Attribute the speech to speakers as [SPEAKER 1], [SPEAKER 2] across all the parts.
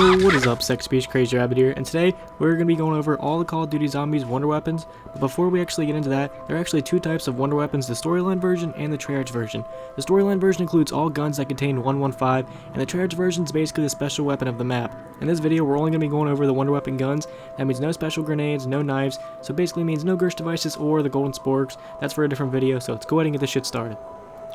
[SPEAKER 1] Yo, what is up, Sex Speech Crazy Rabbit here, and today we're going to be going over all the Call of Duty Zombies wonder weapons. But before we actually get into that, there are actually two types of wonder weapons, the storyline version and the triage version. The storyline version includes all guns that contain 115, and the triage version is basically the special weapon of the map. In this video, we're only going to be going over the wonder weapon guns. That means no special grenades, no knives, so basically means no Gersh devices or the golden sporks. That's for a different video, so let's go ahead and get this shit started.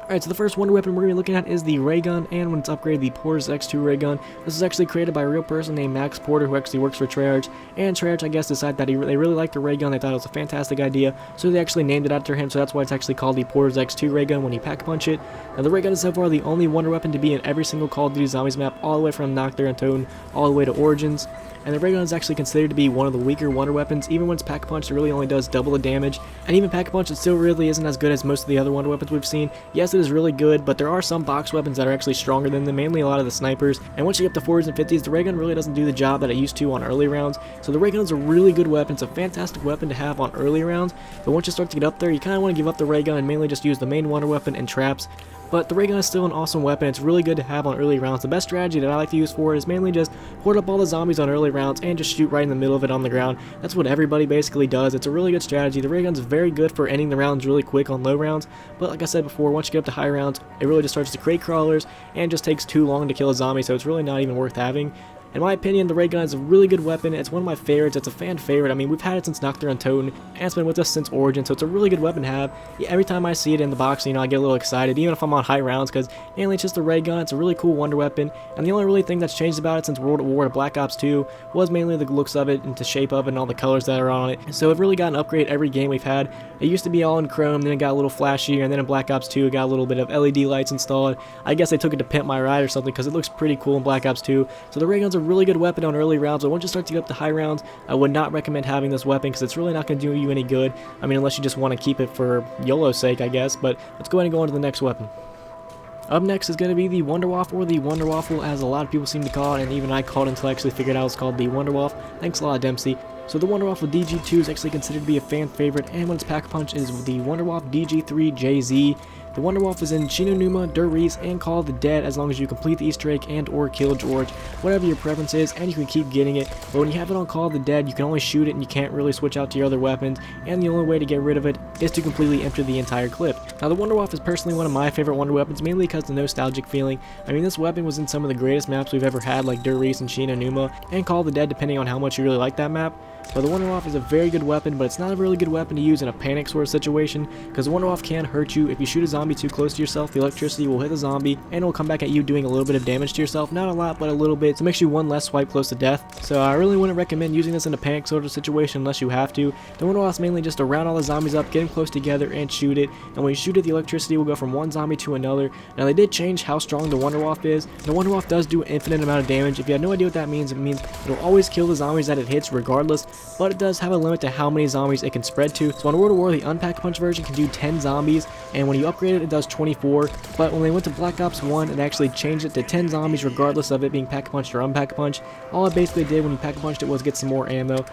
[SPEAKER 1] Alright, so the first wonder weapon we're going to be looking at is the Raygun, and when it's upgraded, the Porter's X2 Raygun. This is actually created by a real person named Max Porter, who actually works for Treyarch, and Treyarch, I guess, decided that they really liked the Raygun. They thought it was a fantastic idea, so they actually named it after him, so that's why it's actually called the Porter's X2 Raygun when you pack punch it. Now, the Raygun is so far the only wonder weapon to be in every single Call of Duty Zombies map, all the way from Nocturne and Toten, all the way to Origins. And the Raygun is actually considered to be one of the weaker wonder weapons. Even when it's pack punch, it really only does double the damage. And even pack punch, it still really isn't as good as most of the other wonder weapons we've seen. Yes, it is really good, but there are some box weapons that are actually stronger than them, mainly a lot of the snipers. And once you get up to 40s and 50s, the Raygun really doesn't do the job that it used to on early rounds. So the Raygun is a really good weapon. It's a fantastic weapon to have on early rounds. But once you start to get up there, you kind of want to give up the Raygun and mainly just use the main wonder weapon and traps. But the Raygun is still an awesome weapon. It's really good to have on early rounds. The best strategy that I like to use for it is mainly just hoard up all the zombies on early rounds and just shoot right in the middle of it on the ground. That's what everybody basically does. It's a really good strategy. The Raygun's very good for ending the rounds really quick on low rounds, but like I said before, once you get up to high rounds, it really just starts to create crawlers and just takes too long to kill a zombie, so it's really not even worth having. In my opinion, the Raygun is a really good weapon. It's one of my favorites. It's a fan favorite. I mean, we've had it since Nocturne and Toten, and it's been with us since Origin, so it's a really good weapon to have. Yeah, every time I see it in the box, I get a little excited, even if I'm on high rounds, because mainly it's just the Raygun. It's a really cool wonder weapon, and the only really thing that's changed about it since World at War to Black Ops 2 was mainly the looks of it and the shape of it and all the colors that are on it. So it really got an upgrade every game we've had. It used to be all in chrome, then it got a little flashier, and then in Black Ops 2 it got a little bit of LED lights installed. I guess they took it to Pimp My Ride or something, because it looks pretty cool in Black Ops 2. So the Raygun's a really good weapon on early rounds, but once you start to get up to high rounds, I would not recommend having this weapon because it's really not going to do you any good. I mean, unless you just want to keep it for YOLO's sake, I guess. But let's go ahead and go on to the next weapon. Up next is going to be the Wunderwaffe, or the Wunderwaffe, as a lot of people seem to call it, and even I called it until I actually figured out it's called the Wunderwaffe. Thanks a lot, Dempsey. So the Wunderwaffe DG2 is actually considered to be a fan favorite, and when it's pack punch is the Wunderwaffe DG3JZ. The Wunderwaffe is in Shinonuma, Der Riese, and Call of the Dead as long as you complete the Easter egg and or kill George, whatever your preference is, and you can keep getting it. But when you have it on Call of the Dead, you can only shoot it and you can't really switch out to your other weapons, and the only way to get rid of it is to completely empty the entire clip. Now the Wunderwaffe is personally one of my favorite wonder weapons, mainly because of the nostalgic feeling. I mean, this weapon was in some of the greatest maps we've ever had, like Der Riese and Shinonuma, and Call of the Dead, depending on how much you really like that map. But the Wunderwaffe is a very good weapon, but it's not a really good weapon to use in a panic sort of situation, because the Wunderwaffe can hurt you. If you shoot a zombie too close to yourself, the electricity will hit the zombie, and it will come back at you doing a little bit of damage to yourself. Not a lot, but a little bit, so it makes you one less swipe close to death. So I really wouldn't recommend using this in a panic sort of situation unless you have to. The Wunderwaffe is mainly just to round all the zombies up, get them close together, and shoot it. And when you shoot it, the electricity will go from one zombie to another. Now they did change how strong the Wunderwaffe is. The Wunderwaffe does do an infinite amount of damage. If you had no idea what that means, it means it'll always kill the zombies that it hits regardless, but it does have a limit to how many zombies it can spread to. So on World at War, the unpack punch version can do 10 zombies, and when you upgrade it, it does 24. But when they went to Black Ops 1, it actually changed it to 10 zombies regardless of it being pack punched or unpack punch. All it basically did when you pack punched it was get some more ammo.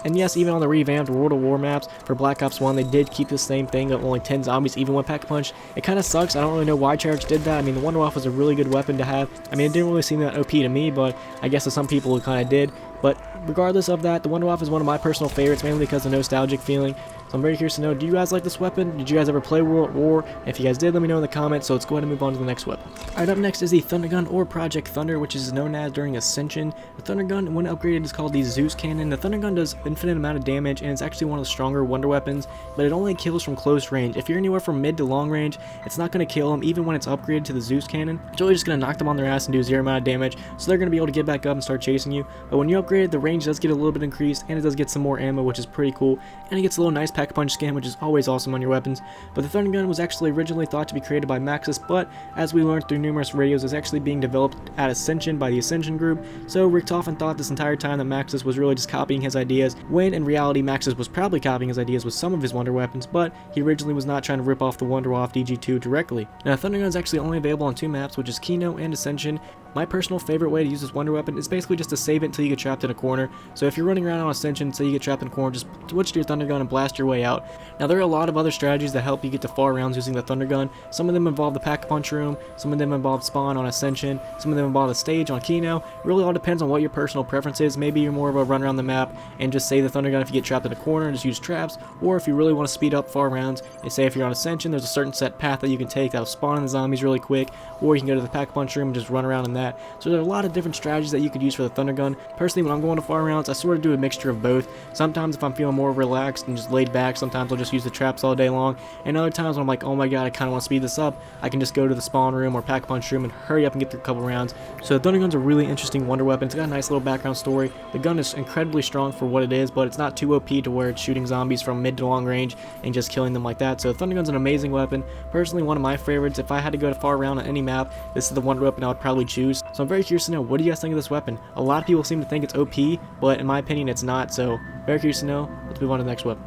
[SPEAKER 1] And yes, even on the revamped World at War maps for Black Ops 1, they did keep the same thing of only 10 zombies even when pack punch. It kind of sucks. I don't really know why Treyarch did that. I mean, the Wunderwaffe was a really good weapon to have. I mean, it didn't really seem that OP to me, but I guess to some people it kind of did. But regardless of that, the Wunderwaffe is one of my personal favorites, mainly because of the nostalgic feeling. So I'm very curious to know, do you guys like this weapon? Did you guys ever play World at War? If you guys did, let me know in the comments, so let's go ahead and move on to the next weapon. Alright, up next is the Thundergun, or Project Thunder, which is known as during Ascension. The Thundergun, when upgraded, is called the Zeus Cannon. The Thundergun does infinite amount of damage, and it's actually one of the stronger wonder weapons, but it only kills from close range. If you're anywhere from mid to long range, it's not going to kill them, even when it's upgraded to the Zeus Cannon. It's really just going to knock them on their ass and do zero amount of damage, so they're going to be able to get back up and start chasing you. But when you upgrade it, the range does get a little bit increased, and it does get some more ammo, which is pretty cool, and it gets a little nice pack punch skin, which is always awesome on your weapons. But the Thundergun was actually originally thought to be created by Maxis, but as we learned through numerous radios, it's actually being developed at Ascension by the Ascension group. So Richtofen thought this entire time that Maxis was really just copying his ideas, when in reality Maxis was probably copying his ideas with some of his wonder weapons, but he originally was not trying to rip off the Wunderwaffe DG2 directly. Now Thundergun is actually only available on 2 maps, which is Kino and Ascension. My personal favorite way to use this wonder weapon is basically just to save it until you get trapped in a corner. So if you're running around on Ascension, say you get trapped in a corner, just switch to your Thundergun and blast your way way out. Now there are a lot of other strategies that help you get to far rounds using the Thunder Gun. Some of them involve the Pack-a-Punch room, some of them involve spawn on Ascension, some of them involve the stage on Kino. It really all depends on what your personal preference is. Maybe you're more of a run around the map and just save the Thunder Gun if you get trapped in a corner and just use traps, or if you really want to speed up far rounds, and say if you're on Ascension, there's a certain set path that you can take that'll spawn in the zombies really quick, or you can go to the Pack-a-Punch room and just run around in that. So there are a lot of different strategies that you could use for the Thunder Gun. Personally, when I'm going to far rounds, I sort of do a mixture of both. Sometimes if I'm feeling more relaxed and just laid back, sometimes I'll just use the traps all day long, and other times when I'm like, oh my god, I kind of want to speed this up, I can just go to the spawn room or Pack-a-Punch room and hurry up and get through a couple rounds. So the Thunder Gun's a really interesting wonder weapon. It's got a nice little background story. The gun is incredibly strong for what it is, but it's not too OP to where it's shooting zombies from mid to long range and just killing them like that. So the Thunder Gun's an amazing weapon. Personally, one of my favorites. If I had to go to far round on any map, this is the wonder weapon I would probably choose. So I'm very curious to know, what do you guys think of this weapon? A lot of people seem to think it's OP, but in my opinion it's not, so very curious to know. Let's move on to the next weapon.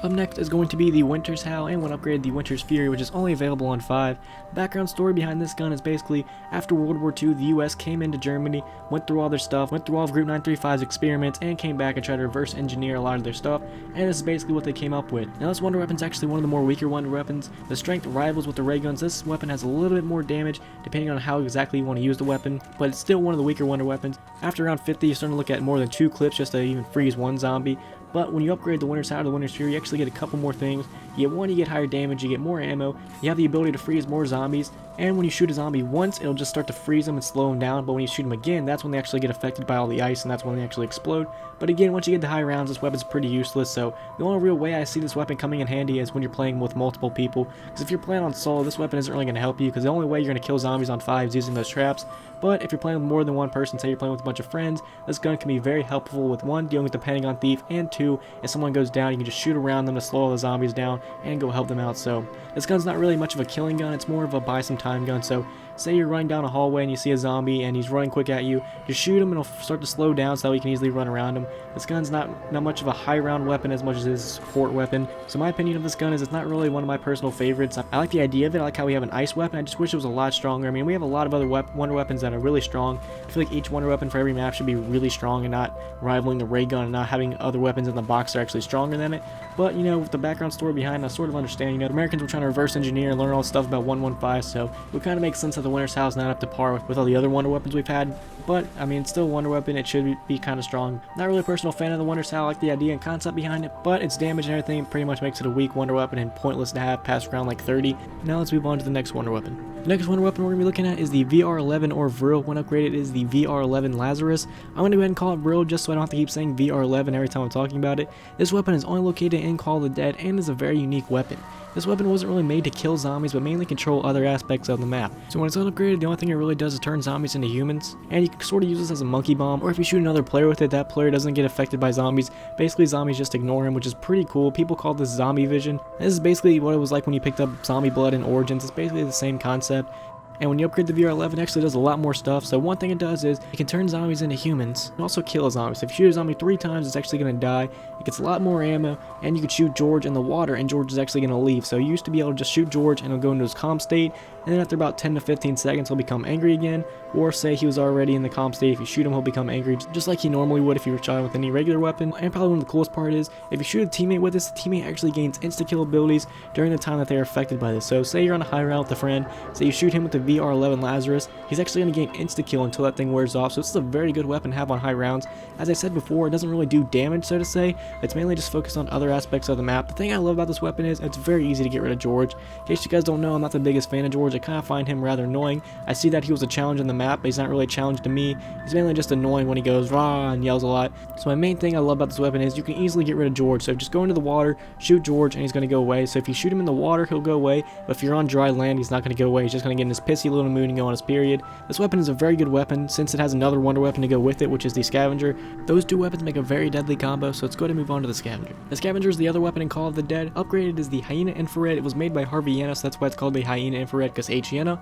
[SPEAKER 1] Up next is going to be the Winter's Howl, and when upgraded, the Winter's Fury, which is only available on 5. The background story behind this gun is basically, after World War II, the US came into Germany, went through all their stuff, went through all of Group 935's experiments, and came back and tried to reverse engineer a lot of their stuff, and this is basically what they came up with. Now this wonder weapon is actually one of the more weaker wonder weapons. The strength rivals with the Rayguns. This weapon has a little bit more damage, depending on how exactly you want to use the weapon, but it's still one of the weaker wonder weapons. After round 50, you're starting to look at more than 2 clips just to even freeze one zombie. But when you upgrade the Winter's Howl to the Winter's Fury, you actually get a couple more things. You get one, you get higher damage, you get more ammo, you have the ability to freeze more zombies, and when you shoot a zombie once, it'll just start to freeze them and slow them down, but when you shoot them again, that's when they actually get affected by all the ice, and that's when they actually explode. But again, once you get to high rounds, this weapon's pretty useless, so the only real way I see this weapon coming in handy is when you're playing with multiple people, because if you're playing on solo, this weapon isn't really going to help you, because the only way you're going to kill zombies on 5 is using those traps. But if you're playing with more than one person, say you're playing with a bunch of friends, this gun can be very helpful with 1, dealing with the Pentagon Thief, and 2, if someone goes down, you can just shoot around them to slow all the zombies down and go help them out. So this gun's not really much of a killing gun, it's more of a buy some time gun. So say you're running down a hallway and you see a zombie and he's running quick at you, just shoot him and it'll start to slow down so that you can easily run around him. This gun's not much of a high round weapon as much as it is a support weapon. So my opinion of this gun is it's not really one of my personal favorites. I like the idea of it, I like how we have an ice weapon, I just wish it was a lot stronger. I mean, we have a lot of other wonder weapons that are really strong. I feel like each wonder weapon for every map should be really strong and not rivaling the Raygun and not having other weapons in the box that are actually stronger than it. But, you know, with the background story behind, I sort of understand, you know, the Americans were trying to reverse engineer and learn all this stuff about 115, so it would kind of make sense that the Winter's Howl is not up to par with all the other wonder weapons we've had. But, I mean, it's still a wonder weapon, it should be kind of strong. Not really a personal fan of the Winter's Howl, I like the idea and concept behind it, but its damage and everything pretty much makes it a weak wonder weapon and pointless to have past round like 30. Now let's move on to the next wonder weapon. The next wonder weapon we're going to be looking at is the VR11 or Vril. When upgraded is the VR11 Lazarus. I'm going to go ahead and call it Vril just so I don't have to keep saying VR11 every time I'm talking about it. This weapon is only located in Call of the Dead and is a very unique weapon. This weapon wasn't really made to kill zombies, but mainly control other aspects of the map. So when it's unupgraded, the only thing it really does is turn zombies into humans, and you can sort of use this as a monkey bomb, or if you shoot another player with it, that player doesn't get affected by zombies. Basically, zombies just ignore him, which is pretty cool. People call this zombie vision. This is basically what it was like when you picked up Zombie Blood in Origins. It's basically the same concept. And when you upgrade the VR11, it actually does a lot more stuff. So one thing it does is it can turn zombies into humans and also kill zombies. If you shoot a zombie 3 times, it's actually going to die. It gets a lot more ammo, and you can shoot George in the water, and George is actually going to leave. So you used to be able to just shoot George, and he'll go into his calm state, and then after about 10 to 15 seconds, he'll become angry again. Or say he was already in the calm state, if you shoot him, he'll become angry, just like he normally would if you were shot with any regular weapon. And probably one of the coolest part is, if you shoot a teammate with this, the teammate actually gains insta-kill abilities during the time that they are affected by this. So say you're on a high round with a friend, say you shoot him with the VR11 Lazarus, he's actually going to gain insta-kill until that thing wears off. So this is a very good weapon to have on high rounds. As I said before, it doesn't really do damage, so to say. It's mainly just focused on other aspects of the map. The thing I love about this weapon is it's very easy to get rid of George. In case you guys don't know, I'm not the biggest fan of George. I kind of find him rather annoying. I see that he was a challenge in the map, but he's not really a challenge to me. He's mainly just annoying when he goes rah and yells a lot. So my main thing I love about this weapon is you can easily get rid of George. So just go into the water, shoot George, and he's going to go away. So if you shoot him in the water, he'll go away. But if you're on dry land, he's not going to go away. He's just going to get in his pissy little mood and go on his period. This weapon is a very good weapon since it has another wonder weapon to go with it, which is the Scavenger. Those two weapons make a very deadly combo, so let's go ahead and move on to the Scavenger. The Scavenger is the other weapon in Call of the Dead. Upgraded is the Hyena Infrared. It was made by Harvey, so that's why it's called the Hyena Infrared, because Hyena.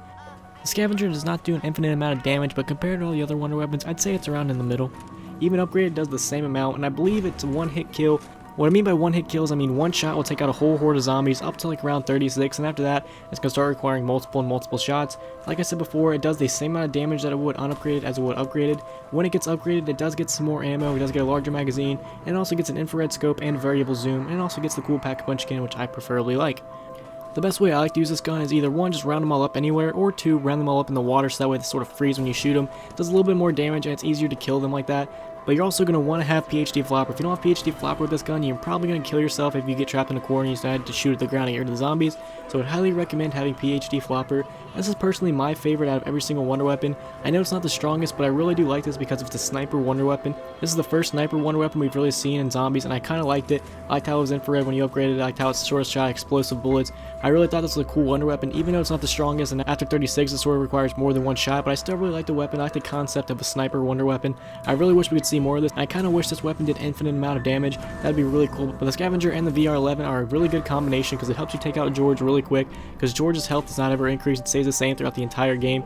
[SPEAKER 1] The Scavenger does not do an infinite amount of damage, but compared to all the other wonder weapons, I'd say it's around in the middle. Even upgraded does the same amount, and I believe it's a one-hit kill What I mean by one-hit kills, I mean one shot will take out a whole horde of zombies up to like around 36, and after that, it's going to start requiring multiple shots. Like I said before, it does the same amount of damage that it would unupgraded as it would upgraded. When it gets upgraded, it does get some more ammo, it does get a larger magazine, and it also gets an infrared scope and variable zoom, and it also gets the cool pack-a-punch skin, which I preferably like. The best way I like to use this gun is either 1, just round them all up anywhere, or 2, round them all up in the water so that way they sort of freeze when you shoot them. It does a little bit more damage and it's easier to kill them like that. But you're also going to want to have PhD flopper. If you don't have PhD flopper with this gun, you're probably going to kill yourself if you get trapped in a corner and you decide to shoot at the ground and get rid of the zombies. So I'd highly recommend having PhD flopper. This is personally my favorite out of every single wonder weapon. I know it's not the strongest, but I really do like this because it's the sniper wonder weapon. This is the first sniper wonder weapon we've really seen in zombies, and I kind of liked it. I liked how it was infrared when you upgraded it. I liked how it's short shot, explosive bullets. I really thought this was a cool wonder weapon, even though it's not the strongest, and after 36 it sort of requires more than one shot, but I still really like the weapon. I like the concept of a sniper wonder weapon. I really wish we could see more of this. I kind of wish this weapon did infinite amount of damage. That'd be really cool. But the scavenger and the VR11 are a really good combination because it helps you take out George really quick, because George's health does not ever increase. It stays the same throughout the entire game.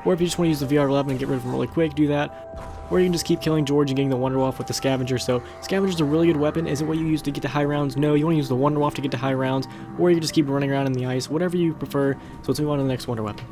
[SPEAKER 1] Or if you just want to use the VR11 and get rid of him really quick, do that. Or you can just keep killing George and getting the Wunderwaffe with the scavenger. So scavenger's a really good weapon. Is it what you use to get to high rounds? No, you want to use the Wunderwaffe to get to high rounds, or you can just keep running around in the ice, whatever you prefer. So let's move on to the next wonder weapon.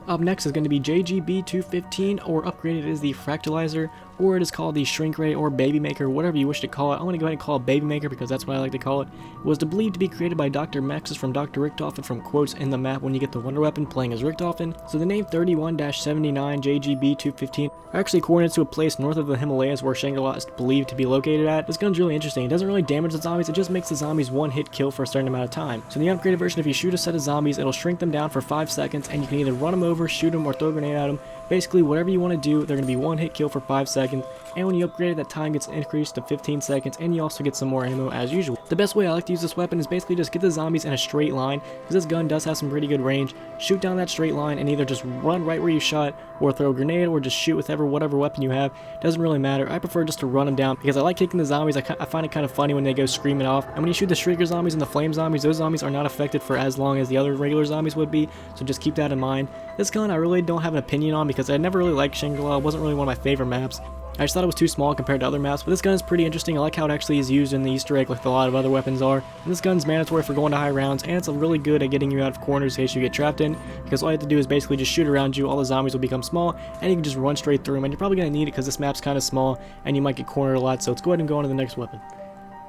[SPEAKER 1] Up next is going to be JGB215, or upgraded is the Fractalizer, or it is called the Shrink Ray or Baby Maker, whatever you wish to call it. I'm going to go ahead and call it Baby Maker because that's what I like to call it. It was believed to be created by Dr. Maxis from Dr. Richtofen from quotes in the map when you get the Wonder Weapon playing as Richtofen. So the name 31-79 JGB215 are actually coordinates to a place north of the Himalayas where Shangri-La is believed to be located at. This gun's really interesting. It doesn't really damage the zombies, it just makes the zombies one-hit kill for a certain amount of time. So in the upgraded version, if you shoot a set of zombies, it'll shrink them down for 5 seconds, and you can either run them over, shoot them, or throw a grenade at them. Basically, whatever you want to do, they're going to be one-hit kill for 5 seconds, and when you upgrade it, that time gets increased to 15 seconds, and you also get some more ammo as usual. The best way I like to use this weapon is basically just get the zombies in a straight line, because this gun does have some pretty good range. Shoot down that straight line, and either just run right where you shot, or throw a grenade, or just shoot with whatever weapon you have. Doesn't really matter. I prefer just to run them down, because I like kicking the zombies. I find it kind of funny when they go screaming off, and when you shoot the Shrieker zombies and the Flame zombies, those zombies are not affected for as long as the other regular zombies would be, so just keep that in mind. This gun I really don't have an opinion on, because I never really liked Shangri-La. It wasn't really one of my favorite maps. I just thought it was too small compared to other maps, but this gun is pretty interesting. I like how it actually is used in the Easter egg like a lot of other weapons are. And this gun's mandatory for going to high rounds, and it's really good at getting you out of corners in case you get trapped in, because all you have to do is basically just shoot around you, all the zombies will become small, and you can just run straight through them, and you're probably going to need it because this map's kind of small, and you might get cornered a lot, so let's go ahead and go on to the next weapon.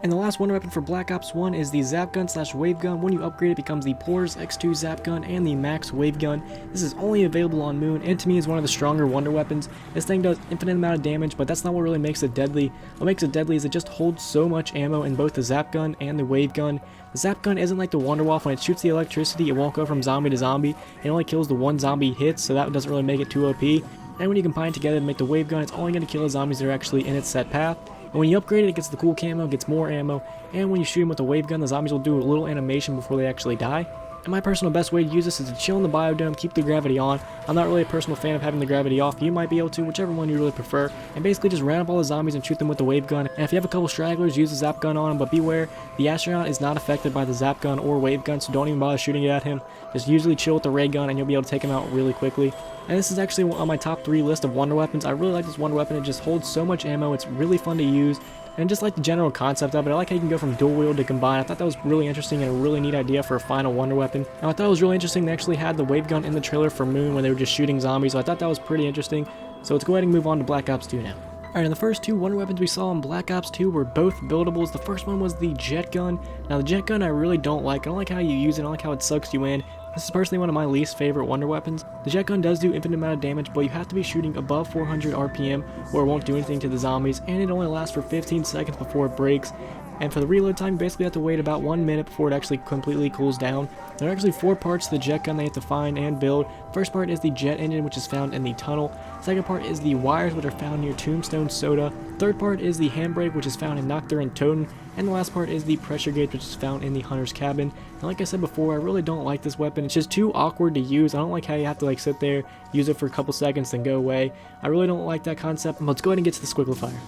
[SPEAKER 1] And the last wonder weapon for Black Ops 1 is the Zap Gun / Wave Gun. When you upgrade it, becomes the Porters X2 Zap Gun and the Max Wave Gun. This is only available on Moon, and to me is one of the stronger wonder weapons. This thing does infinite amount of damage, but that's not what really makes it deadly. What makes it deadly is it just holds so much ammo in both the Zap Gun and the Wave Gun. The Zap Gun isn't like the Wunderwaffe. When it shoots the electricity, it won't go from zombie to zombie. It only kills the one zombie hit, so that doesn't really make it too OP. And when you combine it together to make the Wave Gun, it's only going to kill the zombies that are actually in its set path. And when you upgrade it, it gets the cool camo, gets more ammo, and when you shoot them with the wave gun, the zombies will do a little animation before they actually die. And my personal best way to use this is to chill in the biodome, keep the gravity on. I'm not really a personal fan of having the gravity off. You might be able to, whichever one you really prefer. And basically just round up all the zombies and shoot them with the wave gun. And if you have a couple stragglers, use the zap gun on them, but beware, the astronaut is not affected by the zap gun or wave gun, so don't even bother shooting it at him. Just usually chill with the ray gun and you'll be able to take him out really quickly. And this is actually on my top 3 list of wonder weapons. I really like this wonder weapon. It just holds so much ammo. It's really fun to use. And just like the general concept of it, I like how you can go from dual wield to combine. I thought that was really interesting and a really neat idea for a final wonder weapon. And I thought it was really interesting they actually had the wave gun in the trailer for Moon when they were just shooting zombies, so I thought that was pretty interesting. So let's go ahead and move on to Black Ops 2 now. Alright, and the first 2 wonder weapons we saw in Black Ops 2 were both buildables. The first one was the jet gun. Now the jet gun I really don't like. I don't like how you use it, I don't like how it sucks you in. This is personally one of my least favorite wonder weapons. The jet gun does do infinite amount of damage, but you have to be shooting above 400 RPM or it won't do anything to the zombies, and it only lasts for 15 seconds before it breaks. And for the reload time, you basically have to wait about 1 minute before it actually completely cools down. There are actually 4 parts to the jet gun that you have to find and build. First part is the jet engine, which is found in the tunnel. Second part is the wires, which are found near Tombstone Soda. Third part is the handbrake, which is found in Nocturne and Toten. And the last part is the pressure gauge, which is found in the Hunter's cabin. And like I said before, I really don't like this weapon. It's just too awkward to use. I don't like how you have to sit there, use it for a couple seconds, then go away. I really don't like that concept. Let's go ahead and get to the Squiggle Fire.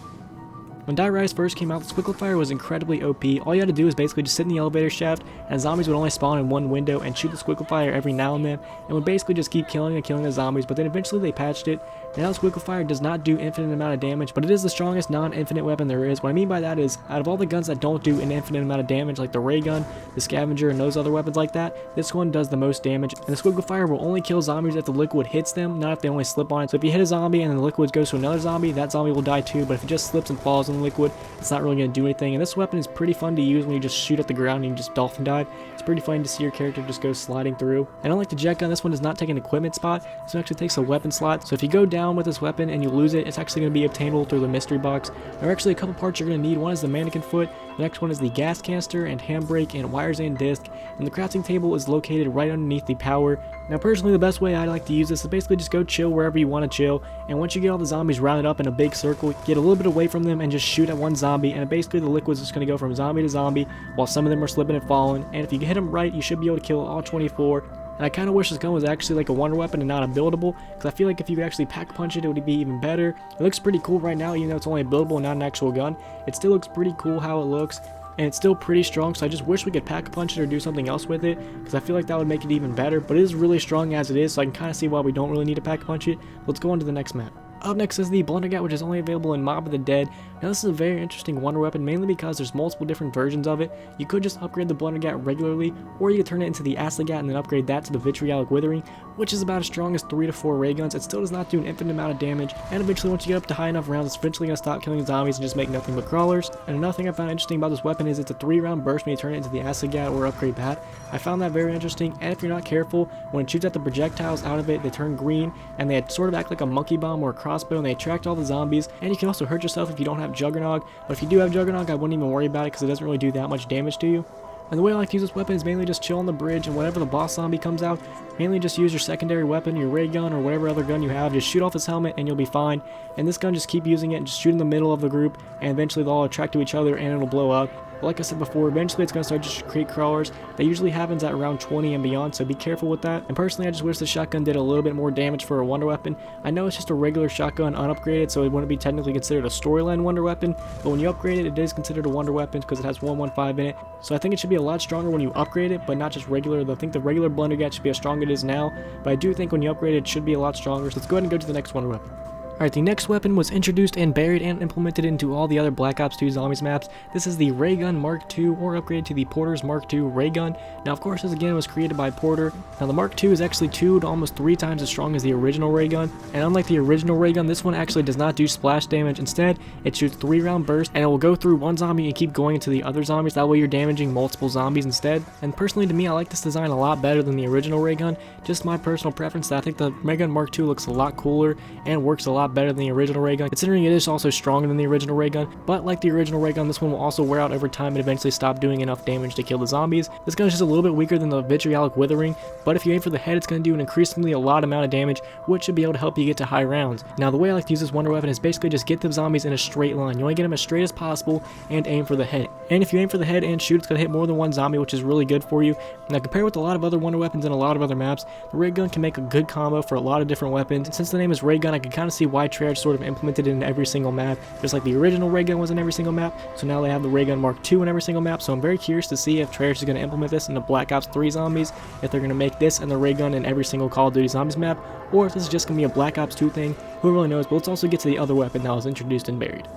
[SPEAKER 1] When Die Rise first came out, the Squiggle Fire was incredibly OP. All you had to do is basically just sit in the elevator shaft, and zombies would only spawn in one window and shoot the Squiggle Fire every now and then, and would basically just keep killing the zombies. But then eventually they patched it. Now the Squiggle Fire does not do infinite amount of damage, but it is the strongest non-infinite weapon there is. What I mean by that is, out of all the guns that don't do an infinite amount of damage, like the Raygun, the Scavenger, and those other weapons like that, this one does the most damage. And the Squiggle Fire will only kill zombies if the liquid hits them, not if they only slip on it. So if you hit a zombie and then the liquid goes to another zombie, that zombie will die too. But if it just slips and falls in the liquid, it's not really going to do anything. And this weapon is pretty fun to use when you just shoot at the ground and you just dolphin dive. It's pretty funny to see your character just go sliding through. And unlike the Jet Gun, this one does not take an equipment spot. This one actually takes a weapon slot. So if you go down with this weapon and you lose it, it's actually going to be obtainable through the mystery box. There are actually a couple parts you're going to need. One is the mannequin foot. The next one is the gas canister and handbrake and wires and disc. And the crafting table is located right underneath the power. Now personally, the best way I like to use this is basically just go chill wherever you want to chill, and once you get all the zombies rounded up in a big circle, get a little bit away from them and just shoot at one zombie, and basically the liquid's just going to go from zombie to zombie while some of them are slipping and falling, and if you hit them right, you should be able to kill all 24. And I kind of wish this gun was actually like a wonder weapon and not a buildable, because I feel like if you could actually pack punch it, it would be even better. It looks pretty cool right now, even though it's only a buildable and not an actual gun. It still looks pretty cool how it looks, and it's still pretty strong, so I just wish we could pack punch it or do something else with it, because I feel like that would make it even better. But it is really strong as it is, so I can kind of see why we don't really need to pack punch it. Let's go on to the next map. Up next is the Blundergat, which is only available in Mob of the Dead. Now this is a very interesting wonder weapon, mainly because there's multiple different versions of it. You could just upgrade the Blundergat regularly, or you could turn it into the Acid Gat and then upgrade that to the Vitriolic Withering, which is about as strong as 3 to 4 ray guns. It still does not do an infinite amount of damage, and eventually once you get up to high enough rounds, it's eventually going to stop killing zombies and just make nothing but crawlers. And another thing I found interesting about this weapon is it's a 3-round burst when you turn it into the Acid Gat or upgrade that. I found that very interesting, and if you're not careful, when it shoots at the projectiles out of it, they turn green, and they sort of act like a monkey bomb or a crossbow, and they attract all the zombies. And you can also hurt yourself if you don't have Juggernog, but if you do have Juggernog, I wouldn't even worry about it because it doesn't really do that much damage to you. And the way I like to use this weapon is mainly just chill on the bridge, and whenever the boss zombie comes out, mainly just use your secondary weapon, your ray gun or whatever other gun you have, just shoot off his helmet and you'll be fine. And this gun, just keep using it and just shoot in the middle of the group, and eventually they'll all attract to each other and it'll blow up. But like I said before, eventually it's going to start just create crawlers. That usually happens at around 20 and beyond, so be careful with that. And personally, I just wish the shotgun did a little bit more damage for a wonder weapon. I know it's just a regular shotgun unupgraded, so it wouldn't be technically considered a storyline wonder weapon, but when you upgrade it, it is considered a wonder weapon because it has 115 in it. So I think it should be a lot stronger when you upgrade it, but not just regular. I think the regular Blundergat should be as strong as it is now, but I do think when you upgrade it, it should be a lot stronger. So let's go ahead and go to the next wonder weapon. Alright, the next weapon was introduced and buried and implemented into all the other Black Ops 2 Zombies maps. This is the Raygun Mark II, or upgraded to the Porter's Mark II Raygun. Now, of course, this again was created by Porter. Now, the Mark II is actually 2 to almost 3 times as strong as the original Raygun, and unlike the original Raygun, this one actually does not do splash damage. Instead, it shoots 3-round bursts, and it will go through one zombie and keep going into the other zombies. That way, you're damaging multiple zombies instead. And personally, to me, I like this design a lot better than the original Raygun. Just my personal preference. I think the Raygun Mark II looks a lot cooler and works a lot better than the original Raygun, considering it is also stronger than the original Raygun. But like the original Raygun, this one will also wear out over time and eventually stop doing enough damage to kill the zombies. This gun is just a little bit weaker than the Vitriolic Withering, but if you aim for the head, it's going to do an increasingly a lot amount of damage, which should be able to help you get to high rounds. Now, the way I like to use this wonder weapon is basically just get the zombies in a straight line. You want to get them as straight as possible and aim for the head. And if you aim for the head and shoot, it's going to hit more than one zombie, which is really good for you. Now, compared with a lot of other wonder weapons and a lot of other maps, the Raygun can make a good combo for a lot of different weapons. And since the name is Raygun, I can kind of see why Treyarch sort of implemented it in every single map, just like the original Raygun was in every single map. So now they have the Raygun Mark II in every single map, so I'm very curious to see if Treyarch is going to implement this in the Black Ops 3 Zombies, if they're going to make this and the Raygun in every single Call of Duty Zombies map, or if this is just going to be a Black Ops 2 thing. Who really knows? But let's also get to the other weapon that was introduced and buried.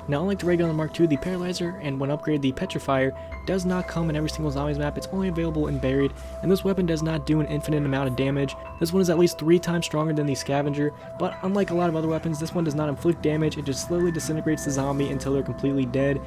[SPEAKER 1] Now, unlike the Raygun Mark II, the Paralyzer, and when upgraded the Petrifier, does not come in every single Zombies map. It's only available in Buried, and this weapon does not do an infinite amount of damage. This one is at least 3 times stronger than the Scavenger, but unlike a lot of other weapons, this one does not inflict damage. It just slowly disintegrates the zombie until they're completely dead.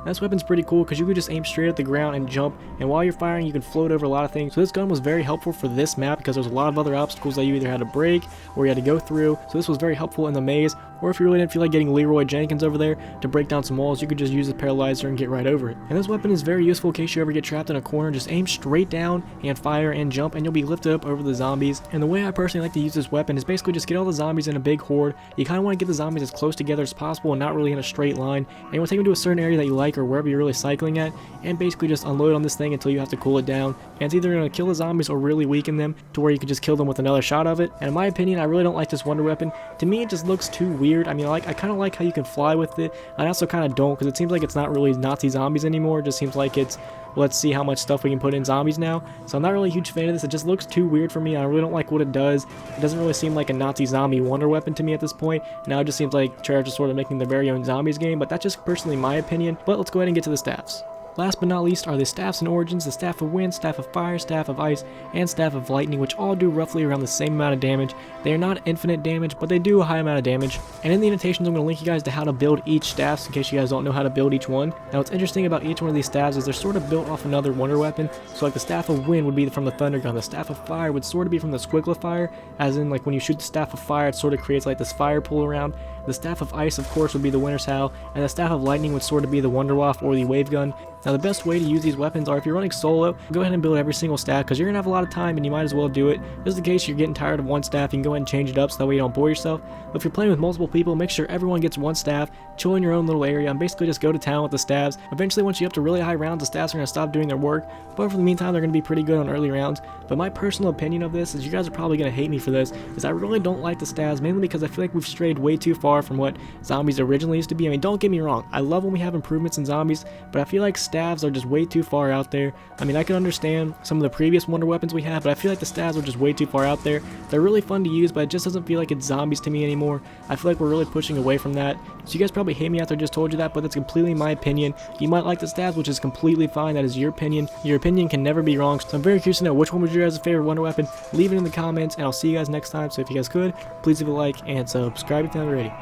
[SPEAKER 1] This weapon's pretty cool because you could just aim straight at the ground and jump, and while you're firing you can float over a lot of things. So this gun was very helpful for this map because there's a lot of other obstacles that you either had to break or you had to go through. So this was very helpful in the maze, or if you really didn't feel like getting Leroy Jenkins over there to break down some walls, you could just use the Paralyzer and get right over it. And this weapon is very useful in case you ever get trapped in a corner. Just aim straight down and fire and jump, and you'll be lifted up over the zombies. And the way I personally like to use this weapon is basically just get all the zombies in a big horde. You kind of want to get the zombies as close together as possible and not really in a straight line, and you want to take them to a certain area that you like, bike or wherever you're really cycling at, and basically just unload on this thing until you have to cool it down. And it's either going to kill the zombies or really weaken them to where you can just kill them with another shot of it. And in my opinion, I really don't like this wonder weapon. To me, it just looks too weird. I mean, I kind of like how you can fly with it. I also kind of don't, because it seems like it's not really Nazi zombies anymore. It just seems like it's, let's see how much stuff we can put in zombies now. So I'm not really a huge fan of this. It just looks too weird for me. I really don't like what it does. It doesn't really seem like a Nazi zombie wonder weapon to me at this point. Now it just seems like Treyarch is sort of making their very own zombies game, but that's just personally my opinion. But let's go ahead and get to the staffs. Last but not least are the staffs and origins, the Staff of Wind, Staff of Fire, Staff of Ice, and Staff of Lightning, which all do roughly around the same amount of damage. They are not infinite damage, but they do a high amount of damage. And in the annotations, I'm going to link you guys to how to build each staff in case you guys don't know how to build each one. Now what's interesting about each one of these staffs is they're sort of built off another wonder weapon. So like the Staff of Wind would be from the Thunder Gun, the Staff of Fire would sort of be from the Squiggle Fire, as in like when you shoot the Staff of Fire it sort of creates like this fire pool around. The Staff of Ice, of course, would be the Winter's Howl, and the Staff of Lightning would sort of be the Wunderwaffe or the Wave Gun. Now the best way to use these weapons are if you're running solo, go ahead and build every single staff because you're going to have a lot of time and you might as well do it. Just in case you're getting tired of one staff, you can go ahead and change it up so that way you don't bore yourself. But if you're playing with multiple people, make sure everyone gets one staff, chill in your own little area, and basically just go to town with the staffs. Eventually, once you get up to really high rounds, the staffs are going to stop doing their work, but for the meantime, they're going to be pretty good on early rounds. But my personal opinion of this is you guys are probably going to hate me for this, is I really don't like the staffs, mainly because I feel like we've strayed way too far from what zombies originally used to be. I mean, don't get me wrong, I love when we have improvements in zombies, but I feel like staffs are just way too far out there. I mean, I can understand some of the previous wonder weapons we have, but I feel like the staffs are just way too far out there. They're really fun to use, but it just doesn't feel like it's zombies to me anymore. I feel like we're really pushing away from that. So you guys probably hate me after I just told you that, but that's completely my opinion. You might like the staffs, which is completely fine. That is your opinion. Your opinion can never be wrong. So I'm very curious to know which one was your guys' favorite wonder weapon. Leave it in the comments, and I'll see you guys next time. So if you guys could, please leave a like and subscribe if you're not already.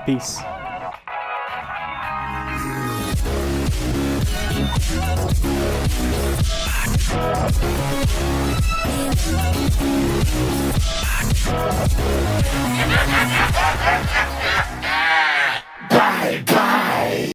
[SPEAKER 1] Peace.
[SPEAKER 2] Ha ha ha ha ha!